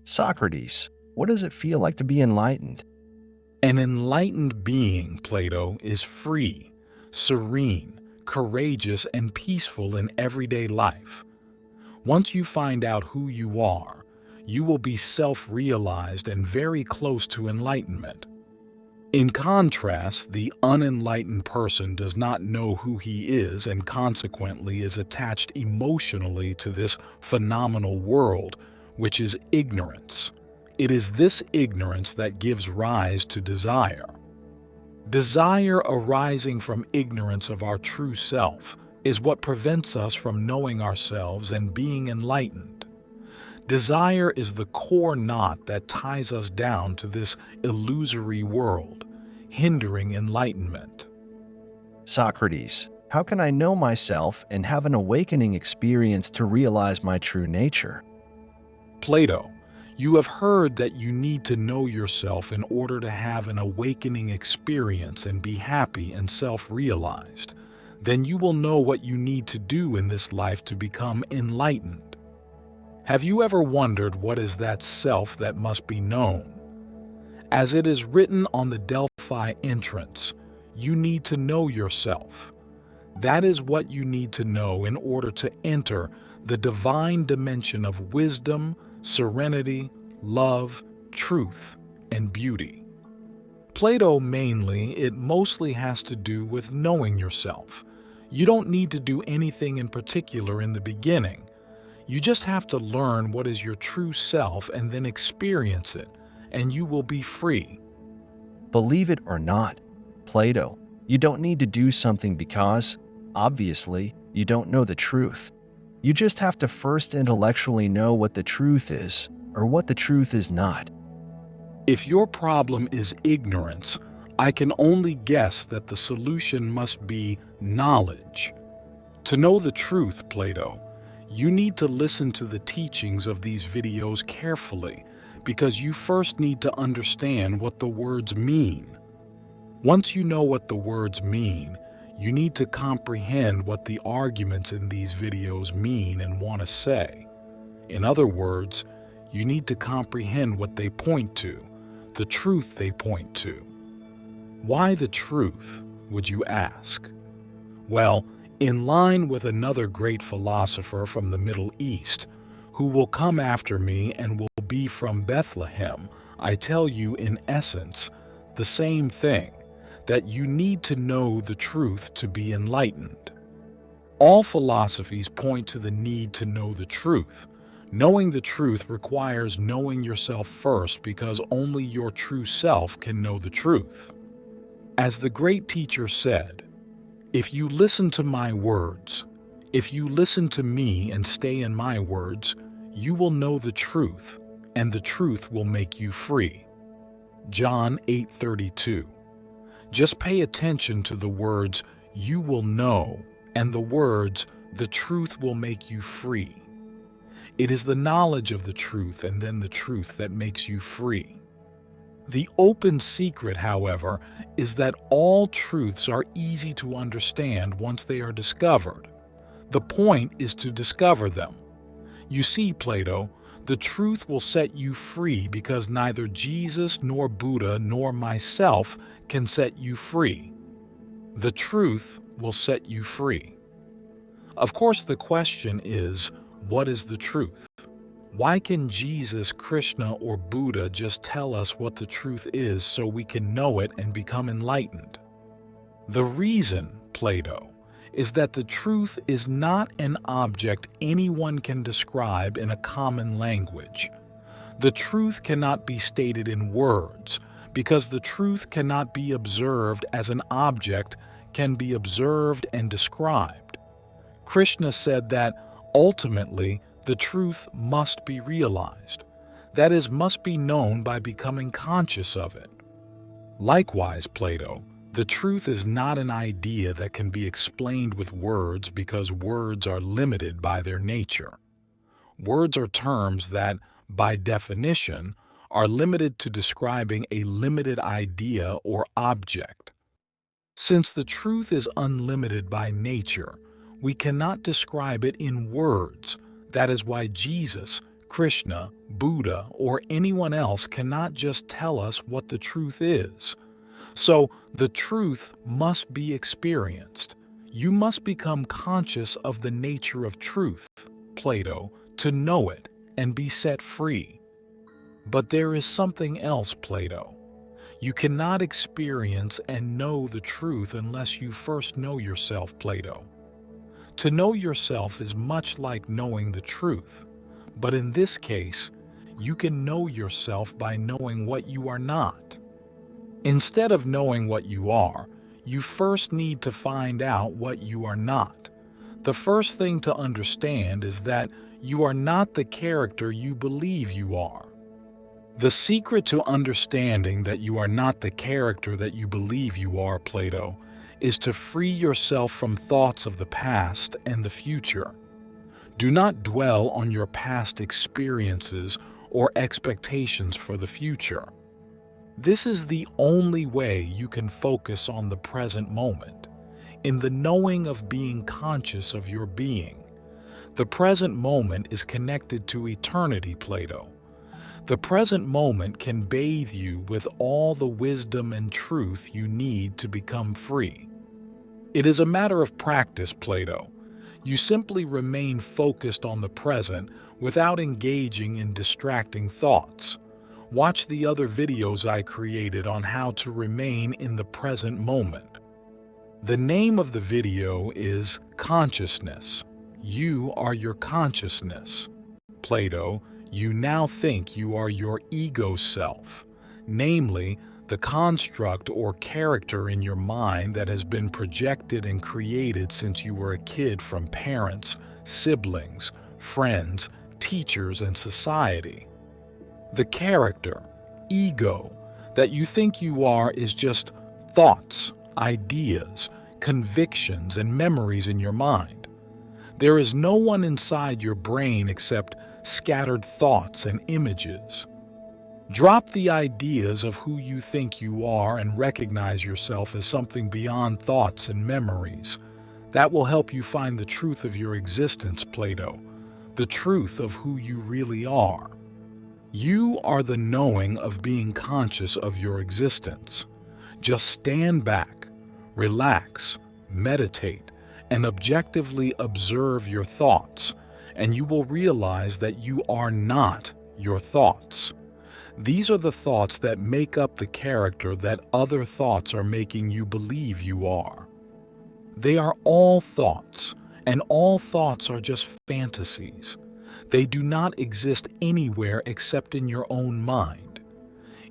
Socrates, what does it feel like to be enlightened? An enlightened being, Plato, is free, serene, courageous, and peaceful in everyday life. Once you find out who you are, you will be self-realized and very close to enlightenment. In contrast, the unenlightened person does not know who he is and consequently is attached emotionally to this phenomenal world, which is ignorance. It is this ignorance that gives rise to desire. Desire arising from ignorance of our true self is what prevents us from knowing ourselves and being enlightened. Desire is the core knot that ties us down to this illusory world, hindering enlightenment. Socrates, how can I know myself and have an awakening experience to realize my true nature? Plato, you have heard that you need to know yourself in order to have an awakening experience and be happy and self-realized. Then you will know what you need to do in this life to become enlightened. Have you ever wondered what is that self that must be known? As it is written on the Delphi entrance, you need to know yourself. That is what you need to know in order to enter the divine dimension of wisdom, serenity, love, truth, and beauty. Plato it mostly has to do with knowing yourself. You don't need to do anything in particular in the beginning. You just have to learn what is your true self and then experience it, and you will be free. Believe it or not, Plato, you don't need to do something because, obviously, you don't know the truth. You just have to first intellectually know what the truth is or what the truth is not. If your problem is ignorance, I can only guess that the solution must be knowledge. To know the truth, Plato, you need to listen to the teachings of these videos carefully because you first need to understand what the words mean. Once you know what the words mean, you need to comprehend what the arguments in these videos mean and want to say. In other words, you need to comprehend what they point to, the truth they point to. Why the truth, would you ask? Well, in line with another great philosopher from the Middle East, who will come after me and will be from Bethlehem, I tell you in essence the same thing, that you need to know the truth to be enlightened. All philosophies point to the need to know the truth. Knowing the truth requires knowing yourself first because only your true self can know the truth. As the great teacher said, if you listen to my words, if you listen to me and stay in my words, you will know the truth, and the truth will make you free. John 8:32. Just pay attention to the words, you will know, and the words, the truth will make you free. It is the knowledge of the truth and then the truth that makes you free. The open secret, however, is that all truths are easy to understand once they are discovered. The point is to discover them. You see, Plato, the truth will set you free because neither Jesus nor Buddha nor myself can set you free. The truth will set you free. Of course, the question is, what is the truth? Why can Jesus, Krishna, or Buddha just tell us what the truth is so we can know it and become enlightened? The reason, Plato, is that the truth is not an object anyone can describe in a common language. The truth cannot be stated in words because the truth cannot be observed as an object can be observed and described. Krishna said that, ultimately, the truth must be realized. That is, must be known by becoming conscious of it. Likewise, Plato, the truth is not an idea that can be explained with words because words are limited by their nature. Words are terms that, by definition, are limited to describing a limited idea or object. Since the truth is unlimited by nature, we cannot describe it in words. That is why Jesus, Krishna, Buddha, or anyone else cannot just tell us what the truth is. So, the truth must be experienced. You must become conscious of the nature of truth, Plato, to know it and be set free. But there is something else, Plato. You cannot experience and know the truth unless you first know yourself, Plato. To know yourself is much like knowing the truth, but in this case, you can know yourself by knowing what you are not. Instead of knowing what you are, you first need to find out what you are not. The first thing to understand is that you are not the character you believe you are. The secret to understanding that you are not the character that you believe you are, Plato, is to free yourself from thoughts of the past and the future. Do not dwell on your past experiences or expectations for the future. This is the only way you can focus on the present moment, in the knowing of being conscious of your being. The present moment is connected to eternity, Plato. The present moment can bathe you with all the wisdom and truth you need to become free. It is a matter of practice, Plato. You simply remain focused on the present without engaging in distracting thoughts. Watch the other videos I created on how to remain in the present moment. The name of the video is Consciousness. You are your consciousness. Plato, you now think you are your ego self, namely, the construct or character in your mind that has been projected and created since you were a kid from parents, siblings, friends, teachers, and society. The character, ego, that you think you are is just thoughts, ideas, convictions, and memories in your mind. There is no one inside your brain except scattered thoughts and images. Drop the ideas of who you think you are and recognize yourself as something beyond thoughts and memories. That will help you find the truth of your existence, Plato, the truth of who you really are. You are the knowing of being conscious of your existence. Just stand back, relax, meditate, and objectively observe your thoughts, and you will realize that you are not your thoughts. These are the thoughts that make up the character that other thoughts are making you believe you are. They are all thoughts, and all thoughts are just fantasies. They do not exist anywhere except in your own mind.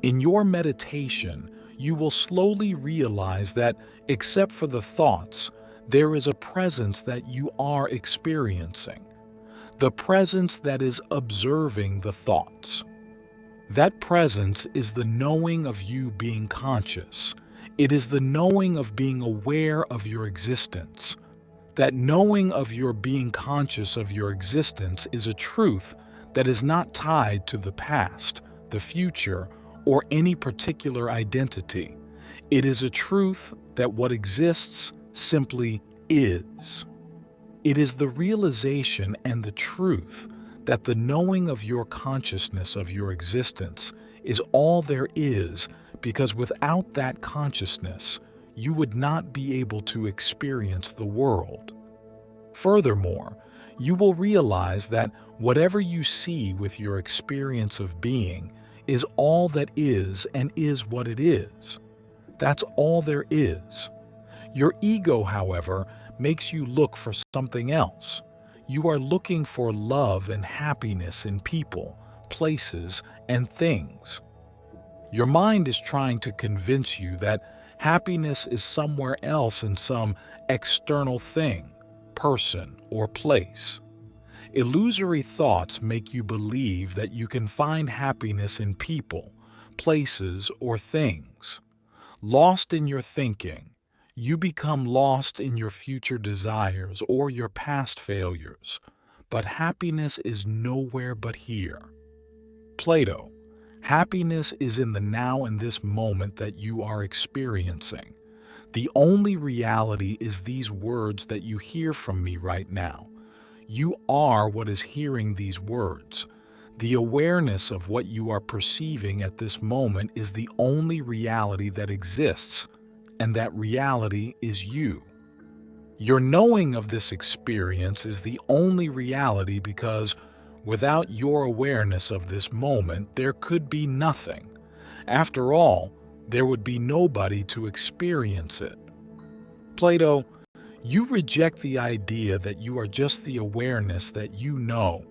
In your meditation, you will slowly realize that, except for the thoughts, there is a presence that you are experiencing. The presence that is observing the thoughts. That presence is the knowing of you being conscious. It is the knowing of being aware of your existence. That knowing of your being conscious of your existence is a truth that is not tied to the past, the future, or any particular identity. It is a truth that what exists simply is. It is the realization and the truth that the knowing of your consciousness of your existence is all there is, because without that consciousness, you would not be able to experience the world. Furthermore, you will realize that whatever you see with your experience of being is all that is and is what it is. That's all there is. Your ego, however, makes you look for something else. You are looking for love and happiness in people, places, and things. Your mind is trying to convince you that happiness is somewhere else in some external thing, person, or place. Illusory thoughts make you believe that you can find happiness in people, places, or things. Lost in your thinking, you become lost in your future desires or your past failures. But happiness is nowhere but here. Plato, happiness is in the now and this moment that you are experiencing. The only reality is these words that you hear from me right now. You are what is hearing these words. The awareness of what you are perceiving at this moment is the only reality that exists, and that reality is you. Your knowing of this experience is the only reality because without your awareness of this moment, there could be nothing. After all, there would be nobody to experience it. Plato, you reject the idea that you are just the awareness that you know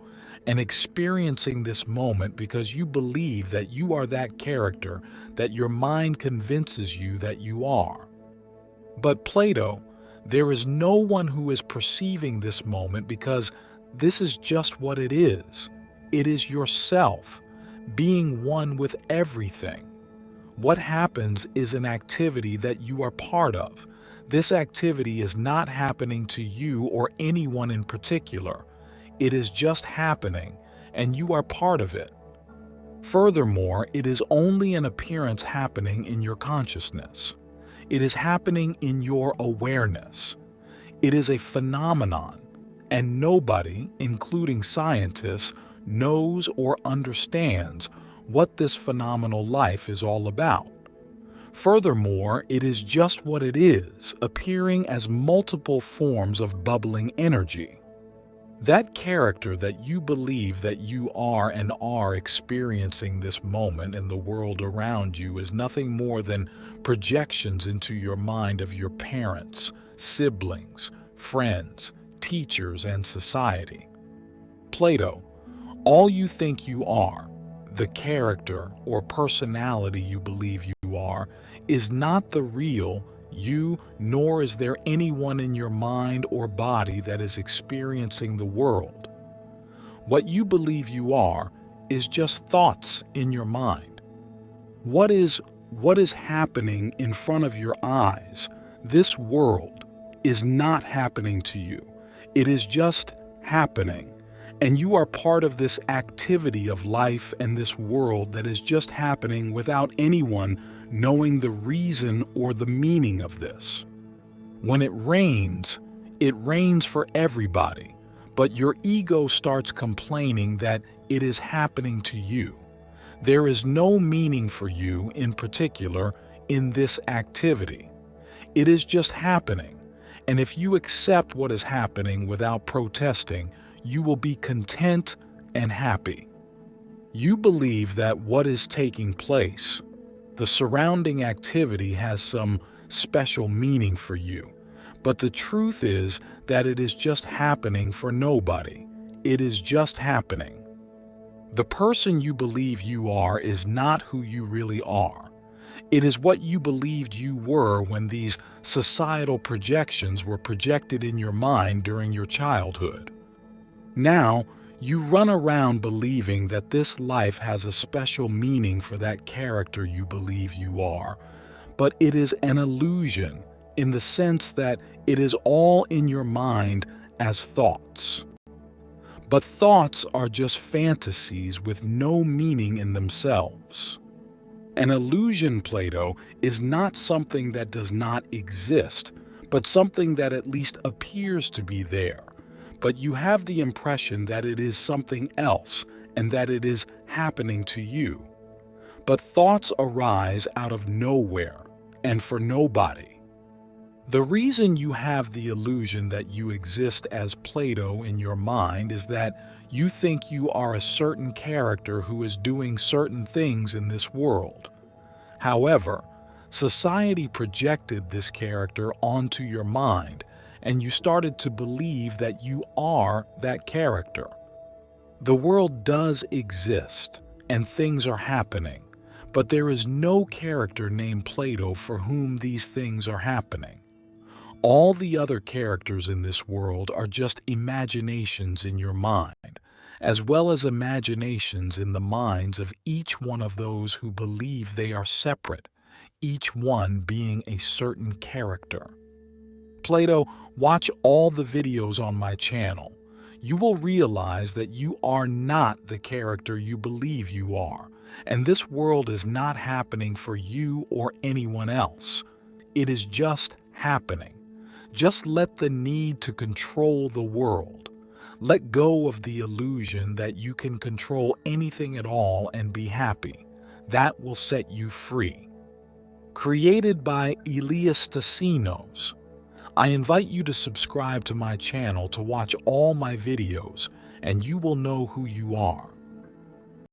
and experiencing this moment because you believe that you are that character that your mind convinces you that you are. But Plato, there is no one who is perceiving this moment because this is just what it is. It is yourself, being one with everything. What happens is an activity that you are part of. This activity is not happening to you or anyone in particular. It is just happening, and you are part of it. Furthermore, it is only an appearance happening in your consciousness. It is happening in your awareness. It is a phenomenon, and nobody, including scientists, knows or understands what this phenomenal life is all about. Furthermore, it is just what it is, appearing as multiple forms of bubbling energy. That character that you believe that you are and are experiencing this moment in the world around you is nothing more than projections into your mind of your parents, siblings, friends, teachers, and society. Plato, all you think you are, the character or personality you believe you are, is not the real you, nor is there anyone in your mind or body that is experiencing the world. What you believe you are is just thoughts in your mind. What is happening in front of your eyes, this world, is not happening to you. It is just happening. And you are part of this activity of life and this world that is just happening without anyone knowing the reason or the meaning of this. When it rains for everybody, but your ego starts complaining that it is happening to you. There is no meaning for you in particular in this activity. It is just happening. And if you accept what is happening without protesting, you will be content and happy. You believe that what is taking place, the surrounding activity, has some special meaning for you. But the truth is that it is just happening for nobody. It is just happening. The person you believe you are is not who you really are. It is what you believed you were when these societal projections were projected in your mind during your childhood. Now, you run around believing that this life has a special meaning for that character you believe you are, but it is an illusion in the sense that it is all in your mind as thoughts. But thoughts are just fantasies with no meaning in themselves. An illusion, Plato, is not something that does not exist, but something that at least appears to be there. But you have the impression that it is something else and that it is happening to you. But thoughts arise out of nowhere and for nobody. The reason you have the illusion that you exist as Plato in your mind is that you think you are a certain character who is doing certain things in this world. However, society projected this character onto your mind, and you started to believe that you are that character. The world does exist, and things are happening, but there is no character named Plato for whom these things are happening. All the other characters in this world are just imaginations in your mind, as well as imaginations in the minds of each one of those who believe they are separate, each one being a certain character. Plato, watch all the videos on my channel. You will realize that you are not the character you believe you are, and this world is not happening for you or anyone else. It is just happening. Just let the need to control the world, Let go of the illusion that you can control anything at all and be happy. That will set you free. Created by Elias Stasinos. I invite you to subscribe to my channel to watch all my videos, and you will know who you are.